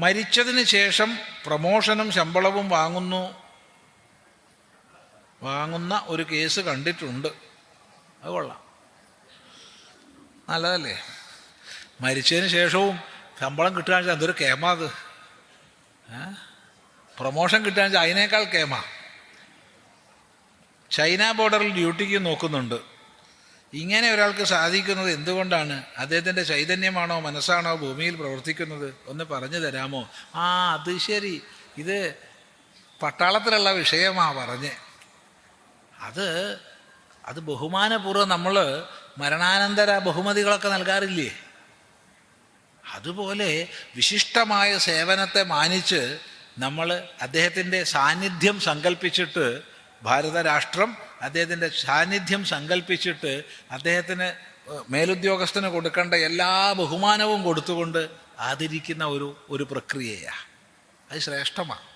മരിച്ചതിന് ശേഷം പ്രമോഷനും ശമ്പളവും വാങ്ങുന്ന ഒരു കേസ് കണ്ടിട്ടുണ്ട്. അത് കൊള്ളാം, നല്ലതല്ലേ? മരിച്ചതിന് ശേഷവും ശമ്പളം കിട്ടുകയെന്ന് വെച്ചാൽ എന്തൊരു കേമാ അത്. പ്രൊമോഷൻ കിട്ടുകയെന്ന് വെച്ചാൽ അതിനേക്കാൾ കേമാ. ചൈന ബോർഡറിൽ ഡ്യൂട്ടിക്ക് നോക്കുന്നുണ്ട്. ഇങ്ങനെ ഒരാൾക്ക് സാധിക്കുന്നത് എന്തുകൊണ്ടാണ്? അദ്ദേഹത്തിൻ്റെ ചൈതന്യമാണോ മനസ്സാണോ ഭൂമിയിൽ പ്രവർത്തിക്കുന്നത്? ഒന്ന് പറഞ്ഞു തരാമോ? അത് ശരി, ഇത് പട്ടാളത്തിലുള്ള വിഷയമാണ് പറഞ്ഞ്. അത് ബഹുമാനപൂർവ്വം നമ്മൾ മരണാനന്തര ബഹുമതികളൊക്കെ നൽകാറില്ലേ? അതുപോലെ വിശിഷ്ടമായ സേവനത്തെ മാനിച്ച് നമ്മൾ അദ്ദേഹത്തിൻ്റെ സാന്നിധ്യം സങ്കല്പിച്ചിട്ട്, ഭാരതരാഷ്ട്രം അദ്ദേഹത്തിൻ്റെ സാന്നിധ്യം സങ്കല്പിച്ചിട്ട് അദ്ദേഹത്തിന് മേലുദ്യോഗസ്ഥന് കൊടുക്കേണ്ട എല്ലാ ബഹുമാനവും കൊടുത്തുകൊണ്ട് ആദരിക്കുന്ന ഒരു പ്രക്രിയയാണ്. അത് ശ്രേഷ്ഠമാണ്.